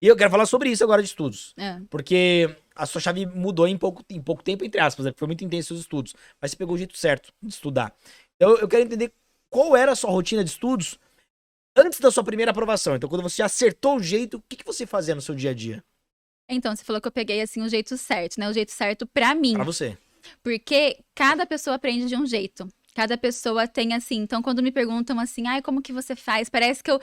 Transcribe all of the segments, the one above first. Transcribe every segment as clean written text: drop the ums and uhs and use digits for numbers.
E eu quero falar sobre isso agora de estudos. É. Porque a sua chave mudou em pouco tempo, entre aspas, né? Foi muito intenso os estudos. Mas você pegou o jeito certo de estudar. Então eu quero entender qual era a sua rotina de estudos antes da sua primeira aprovação. Então quando você acertou o jeito, o que você fazia no seu dia a dia? Então, você falou que eu peguei, assim, o jeito certo, né? O jeito certo pra mim. Pra você. Porque cada pessoa aprende de um jeito. Cada pessoa tem, assim... Então, quando me perguntam assim, ai, como que você faz? Parece que eu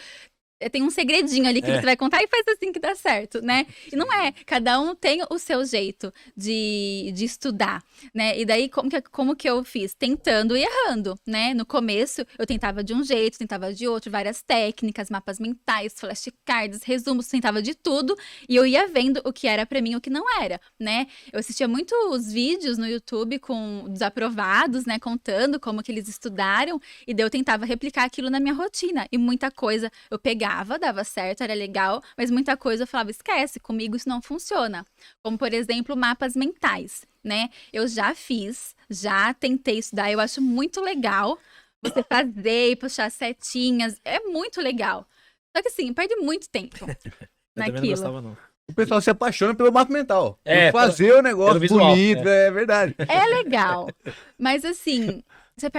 tenho um segredinho ali que você vai contar e faz assim que dá certo, né? E não é. Cada um tem o seu jeito de estudar, né? E daí, como que eu fiz? Tentando e errando, né? No começo, eu tentava de um jeito, tentava de outro, várias técnicas, mapas mentais, flashcards, resumos, tentava de tudo. E eu ia vendo o que era pra mim e o que não era, né? Eu assistia muitos vídeos no YouTube com desaprovados, né? Contando como que eles estudaram. E daí eu tentava replicar aquilo na minha rotina. E muita coisa eu pegava, dava certo, era legal, mas muita coisa eu falava, esquece, comigo isso não funciona. Como, por exemplo, mapas mentais, né? Eu já fiz, já tentei estudar, eu acho muito legal você fazer e puxar setinhas, é muito legal. Só que assim, perde muito tempo Eu também não gostava, não. O pessoal se apaixona pelo mapa mental. É, por fazer o negócio visual, bonito, é verdade. É legal, mas assim, você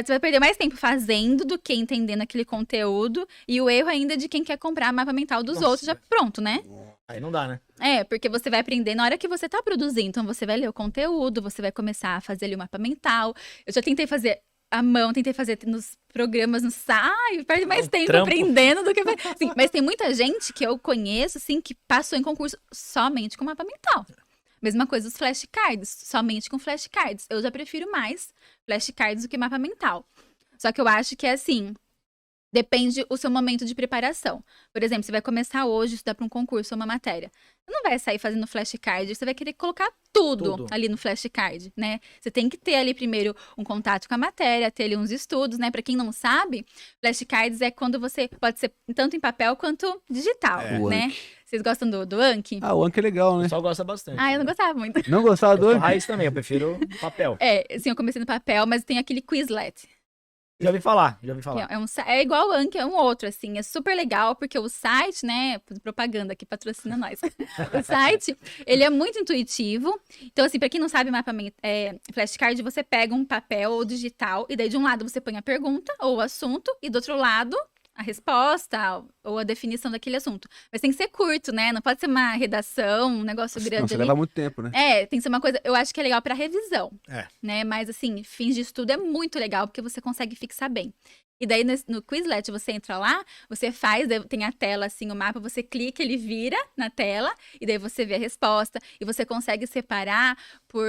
vai perder mais tempo fazendo do que entendendo aquele conteúdo. E o erro ainda é de quem quer comprar mapa mental dos outros, já pronto, né? Aí não dá, né? É, porque você vai aprender na hora que você tá produzindo. Então, você vai ler o conteúdo, você vai começar a fazer ali o mapa mental. Eu já tentei fazer à mão, tentei fazer nos programas, no site, perde mais tempo trampo. aprendendo do que... Assim, mas tem muita gente que eu conheço, assim, que passou em concurso somente com mapa mental. Mesma coisa os flashcards, somente com flashcards. Eu já prefiro mais flashcards do que mapa mental. Só que eu acho que é assim, depende o seu momento de preparação. Por exemplo, você vai começar hoje a estudar para um concurso ou uma matéria. Você não vai sair fazendo flashcard, você vai querer colocar tudo ali no flashcard, né? Você tem que ter ali primeiro um contato com a matéria, ter ali uns estudos, né? Para quem não sabe, flashcards é quando você pode ser tanto em papel quanto digital, né? Vocês gostam do Anki? Ah, o Anki é legal, O né? pessoal gosta bastante. Ah, eu não gostava muito. Não gostava do Eu sou Anki? raiz também, eu prefiro papel. É, assim, eu comecei no papel, mas tem aquele Quizlet. Já ouvi falar. É igual o Anki, é um outro, assim. É super legal, porque o site, né? Propaganda aqui, patrocina nós. O site, ele é muito intuitivo. Então, assim, pra quem não sabe, flashcard, você pega um papel ou digital, e daí de um lado você põe a pergunta ou o assunto, e do outro lado a resposta ou a definição daquele assunto. Mas tem que ser curto, né? Não pode ser uma redação, um negócio grande Não, você ali. leva muito tempo, né? É, tem que ser uma coisa, eu acho que é legal pra revisão, É. né? Mas assim, fins de estudo é muito legal, porque você consegue fixar bem. E daí no Quizlet você entra lá, você faz, tem a tela assim, o mapa, você clica, ele vira na tela, e daí você vê a resposta, e você consegue separar por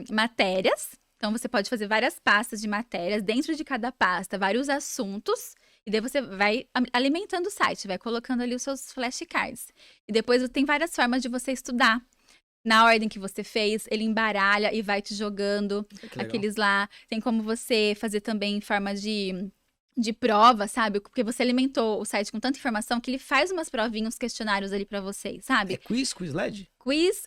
matérias. Então você pode fazer várias pastas de matérias, dentro de cada pasta, vários assuntos. E daí você vai alimentando o site, vai colocando ali os seus flashcards. E depois tem várias formas de você estudar. Na ordem que você fez, ele embaralha e vai te jogando aqueles lá. Tem como você fazer também em forma de prova, sabe? Porque você alimentou o site com tanta informação que ele faz umas provinhas, uns questionários ali pra vocês, sabe? É Quizlet? Quiz,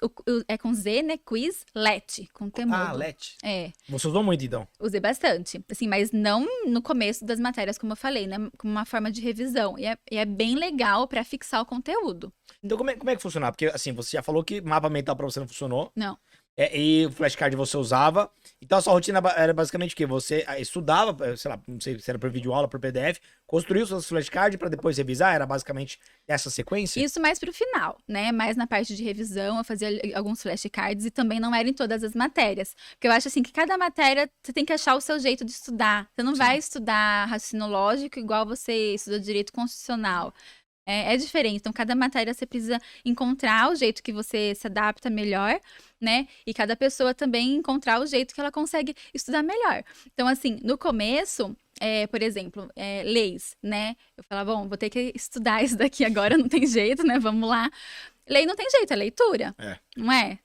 é com Z, né? Quizlet, com temudo. Ah, Let. É. Você usou muito, então? Usei bastante, assim, mas não no começo das matérias, como eu falei, né? Como uma forma de revisão. E é bem legal pra fixar o conteúdo. Então, como é que funcionava? Porque, assim, você já falou que mapa mental pra você não funcionou. Não. E o flashcard você usava. Então, a sua rotina era basicamente o quê? Você estudava, sei lá, não sei se era por videoaula, por PDF, construiu seus flashcards pra depois revisar? Era basicamente essa sequência? Isso mais pro final, né? Mais na parte de revisão, eu fazia alguns flashcards e também não era em todas as matérias. Porque eu acho, assim, que cada matéria você tem que achar o seu jeito de estudar. Você não vai estudar raciocínio lógico igual você estuda direito constitucional. É diferente. Então, cada matéria você precisa encontrar o jeito que você se adapta melhor, né? E cada pessoa também encontrar o jeito que ela consegue estudar melhor. Então, assim, no começo, por exemplo, leis, né? Eu falava, bom, vou ter que estudar isso daqui agora, não tem jeito, né? Vamos lá. Lei não tem jeito, é leitura, não é?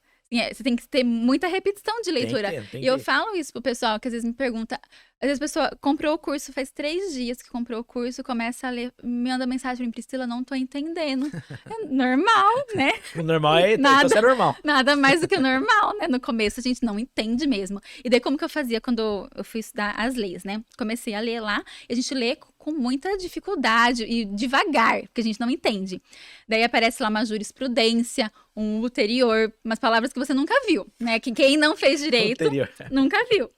Você tem que ter muita repetição de leitura. Tem e eu falo isso pro pessoal, que às vezes me pergunta. Às vezes a pessoa comprou o curso, faz 3 dias que comprou o curso, começa a ler, me manda mensagem pra mim, Priscila, não tô entendendo. É normal, né? O normal é Nada. então, você é normal. Nada mais do que o normal, né? No começo a gente não entende mesmo. E daí como que eu fazia quando eu fui estudar as leis, né? Comecei a ler lá, e a gente lê com com muita dificuldade e devagar, porque a gente não entende. Daí aparece lá uma jurisprudência, um ulterior, umas palavras que você nunca viu, né? Que quem não fez direito Ulterior. nunca viu. O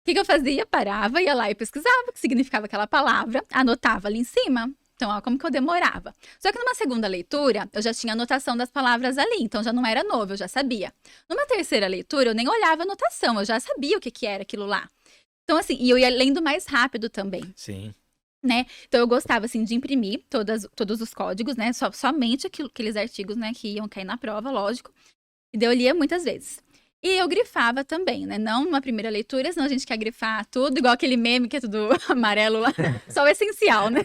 que eu fazia? Parava, ia lá e pesquisava o que significava aquela palavra, anotava ali em cima. Então, ó, como que eu demorava. Só que numa segunda leitura, eu já tinha anotação das palavras ali, então já não era novo, eu já sabia. Numa terceira leitura, eu nem olhava a anotação, eu já sabia o que que era aquilo lá. Então, assim, e eu ia lendo mais rápido também, Sim. né? Então, eu gostava, assim, de imprimir todos os códigos, né? Somente aqueles artigos, né, que iam cair na prova, lógico. E daí eu lia muitas vezes. E eu grifava também, né? Não numa primeira leitura, senão a gente quer grifar tudo, igual aquele meme que é tudo amarelo lá. Só o essencial, né?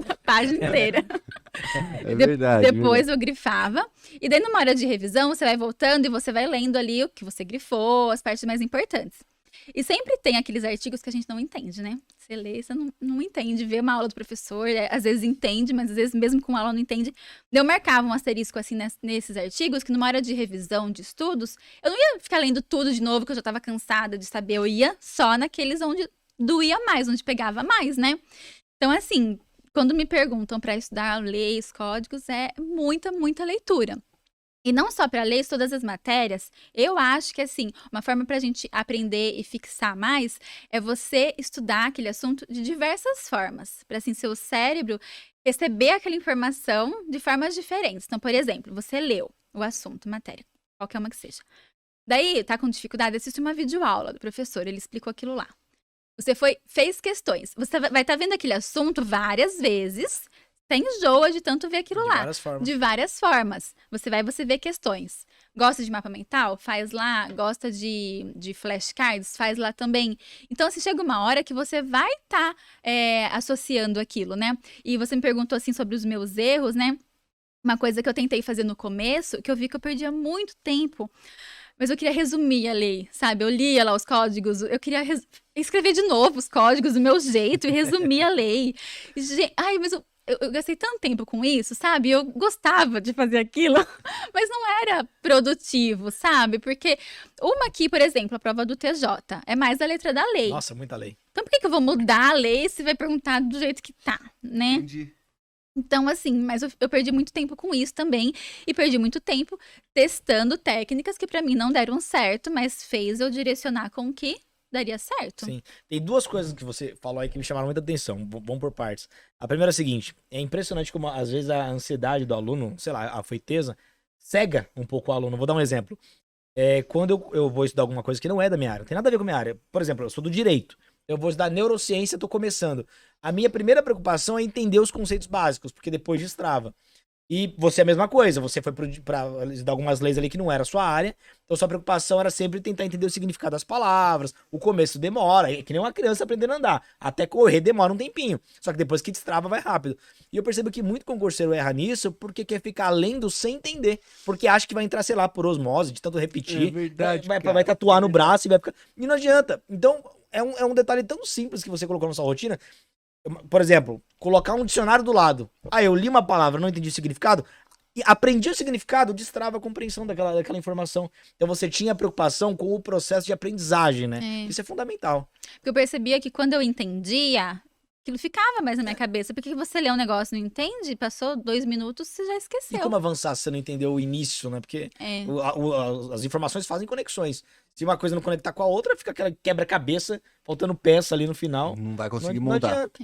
A página inteira. É verdade. Depois eu grifava. E daí, numa hora de revisão, você vai voltando e você vai lendo ali o que você grifou, as partes mais importantes. E sempre tem aqueles artigos que a gente não entende, né? Você lê, você não entende, vê uma aula do professor, às vezes entende, mas às vezes mesmo com aula não entende. Eu marcava um asterisco assim nesses artigos, que numa hora de revisão de estudos, eu não ia ficar lendo tudo de novo, que eu já estava cansada de saber, eu ia só naqueles onde doía mais, onde pegava mais, né? Então, assim, quando me perguntam para estudar leis, códigos, é muita, muita leitura. E não só para ler todas as matérias, eu acho que, assim, uma forma para a gente aprender e fixar mais é você estudar aquele assunto de diversas formas, para, assim, seu cérebro receber aquela informação de formas diferentes. Então, por exemplo, você leu o assunto, matéria, qualquer uma que seja. Daí, tá com dificuldade, assiste uma videoaula do professor, ele explicou aquilo lá. Você fez questões, você vai estar vendo aquele assunto várias vezes. Você enjoa de tanto ver aquilo lá. Várias formas. De várias formas. Você vê questões. Gosta de mapa mental? Faz lá. Gosta de flashcards? Faz lá também. Então, assim, chega uma hora que você vai estar associando aquilo, né? E você me perguntou, assim, sobre os meus erros, né? Uma coisa que eu tentei fazer no começo, que eu vi que eu perdia muito tempo. Mas eu queria resumir a lei, sabe? Eu lia lá os códigos, eu queria escrever de novo os códigos do meu jeito e resumir a lei. Ai, mas eu gastei tanto tempo com isso, sabe? Eu gostava de fazer aquilo, mas não era produtivo, sabe? Porque uma aqui, por exemplo, a prova do TJ, é mais a letra da lei. Nossa, muita lei. Então por que eu vou mudar a lei se vai perguntar do jeito que tá, né? Entendi. Então, assim, mas eu perdi muito tempo com isso também. E perdi muito tempo testando técnicas que pra mim não deram certo, mas fez eu direcionar com o que daria certo. Sim. Tem duas coisas que você falou aí que me chamaram muita atenção. Vamos por partes. A primeira é a seguinte: é impressionante como às vezes a ansiedade do aluno, sei lá, a feiteza, cega um pouco o aluno. Vou dar um exemplo. Quando eu vou estudar alguma coisa que não é da minha área, não tem nada a ver com a minha área. Por exemplo, eu sou do direito. Eu vou estudar neurociência, tô começando. A minha primeira preocupação é entender os conceitos básicos, porque depois destrava. E você é a mesma coisa, você foi pra estudar algumas leis ali que não era a sua área, então sua preocupação era sempre tentar entender o significado das palavras, o começo demora, é que nem uma criança aprendendo a andar, até correr demora um tempinho, só que depois que destrava vai rápido. E eu percebo que muito concurseiro erra nisso porque quer ficar lendo sem entender, porque acha que vai entrar, sei lá, por osmose, de tanto repetir, É verdade, vai tatuar no braço e vai ficar... E não adianta. Então, é um detalhe tão simples que você colocou na sua rotina. Por exemplo, colocar um dicionário do lado. Eu li uma palavra, não entendi o significado. E aprendi o significado, destrava a compreensão daquela informação. Então você tinha preocupação com o processo de aprendizagem, né? Isso é fundamental. Porque eu percebia que quando eu entendia, aquilo ficava mais na minha cabeça. Porque você lê um negócio e não entende, passou 2 minutos, você já esqueceu. E como avançar se você não entendeu o início, né? Porque as informações fazem conexões. Se uma coisa não conectar com a outra, fica aquela quebra-cabeça, faltando peça ali no final. Não vai conseguir Não montar. adianta.